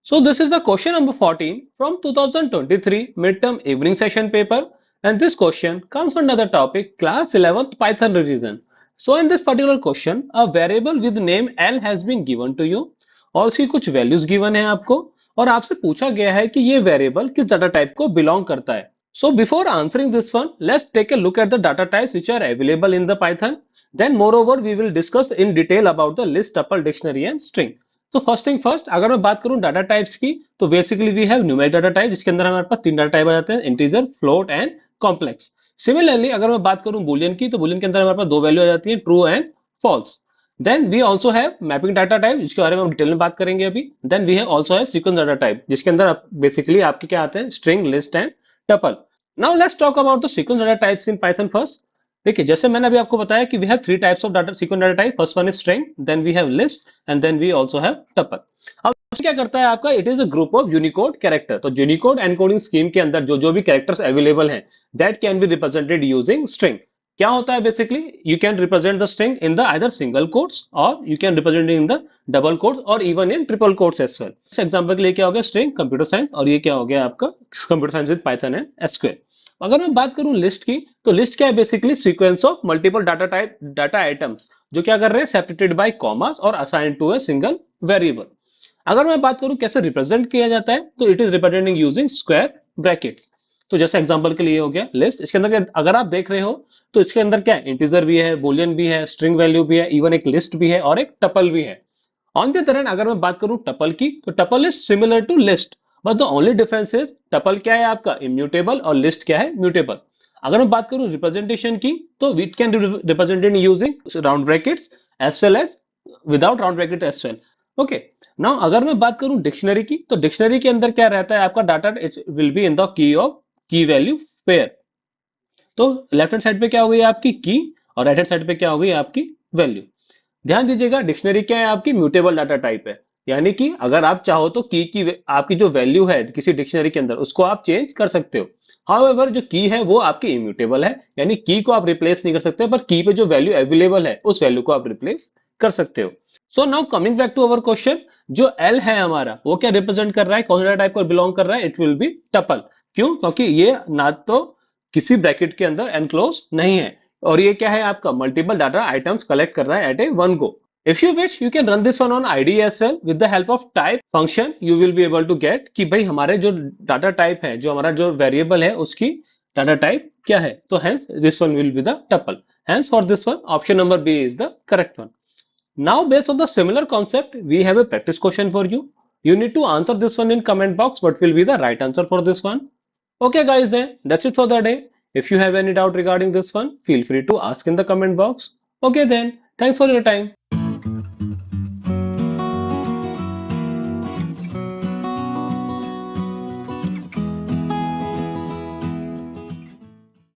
So this is the question number 14 from 2023 midterm evening session paper, and this question comes under the topic class 11th Python revision. So in this particular question a variable with name L has been given to you और उसकी कुछ values given है आपको और आपसे पूछा गया है कि ये variable किस data type को belong करता है. So before answering this one, let's take a look at the data types which are available in the Python. Then moreover we will discuss in detail about the list, tuple, dictionary and string. तो first thing first, अगर मैं बात करूं data types की, तो basically we have numeric data type जिसके अंदर हमारे पास तीन डाटा टाइप आ जाते हैं, integer, float and complex. Similarly अगर मैं बात करूं बुलियन की, तो बुलियन के अंदर हमारे पास दो वैल्यू आ जाती है, true and false. Then we also have mapping data type जिसके बारे में हम डिटेल में बात करेंगे अभी. Then we have also have sequence data type जिसके अंदर बेसिकली आपके क्या आते हैं, string, list and tuple. Now let's talk about the sequence data types in Python first. देखिए जैसे मैंने अभी आपको बताया कि we have three types of data sequence data type. First one is string, then we have list and then we also have tuple. अब क्या करता है आपका, it is a group of Unicode character. तो यूनिकोड एनकोडिंग स्कीम के अंदर जो जो भी कैरेक्टर्स अवेलेबल हैं that can be represented using string. क्या होता है basically, you can represent the string in the either single quotes और you can represent in the double quotes और even in triple quotes as well. इस example के लिए क्या हो गया, स्ट्रिंग कंप्यूटर साइंस, और ये क्या हो गया आपका computer science with Python and SQL. अगर मैं बात करूं लिस्ट की, तो लिस्ट क्या है, basically sequence of multiple data type data items जो क्या कर रहे हैं, सेपरेटेड बाय कॉमास और assign to a single variable. अगर मैं बात करूं कैसे रिप्रेजेंट किया जाता है, तो it is representing using square brackets. तो जैसे एग्जांपल के लिए हो गया लिस्ट, इसके अंदर अगर आप देख रहे हो तो इसके अंदर क्या है, इंटीजर भी है, बुलियन भी है, स्ट्रिंग वैल्यू भी है, इवन एक लिस्ट भी है और एक टपल भी है. ऑन द अदर हैंड अगर मैं बात करूं टपल की, तो tuple is similar to list but the only difference is tuple क्या है आपका, इम्यूटेबल, और लिस्ट क्या है, म्यूटेबल. अगर मैं बात करूं रिप्रेजेंटेशन की, तो it can represented using round brackets as well as without round bracket as well. Okay. Now अगर मैं बात करूं डिक्शनरी की, तो डिक्शनरी के अंदर क्या रहता है आपका data, it will be in the key of की वैल्यू पेयर. तो लेफ्ट हैंड साइड पे क्या हो गई आपकी की और राइट हैंड साइड पे क्या हो गई आपकी वैल्यू. ध्यान दीजिएगा डिक्शनरी क्या है आपकी, म्यूटेबल डाटा टाइप है. यानी कि अगर आप चाहो तो की आपकी जो वैल्यू है किसी डिक्शनरी के अंदर उसको आप चेंज कर सकते हो. हाउएवर जो की है वो आपकी इम्यूटेबल है, यानी की को आप रिप्लेस नहीं कर सकते, पर की पे जो वैल्यू अवेलेबल है उस वैल्यू को आप रिप्लेस कर सकते हो. So now coming back to our question, जो एल है हमारा वो क्या रिप्रेजेंट कर रहा है, कौन सा टाइप को बिलोंग कर रहा है, इट विल बी टपल. क्यों, क्योंकि ये ना तो किसी ब्रैकेट के अंदर एनक्लोज नहीं है और ये क्या है आपका मल्टीपल डाटा आइटम्स कलेक्ट कर रहा है at a one go. If you wish, you can run this one on IDE as well. With the help of type function, you will be able to get कि भाई हमारे जो data type है, जो हमारा जो वेरिएबल है उसकी डाटा टाइप क्या है. तो hence this one will be the tuple. Hence for this one, option number B is the correct one. Now based on the similar concept, we have a practice question for you. You need to answer this one in comment box. What will be the right answer for this one? Okay guys, then that's it for the day. If you have any doubt regarding this one, feel free to ask in the comment box. Okay then, thanks for your time.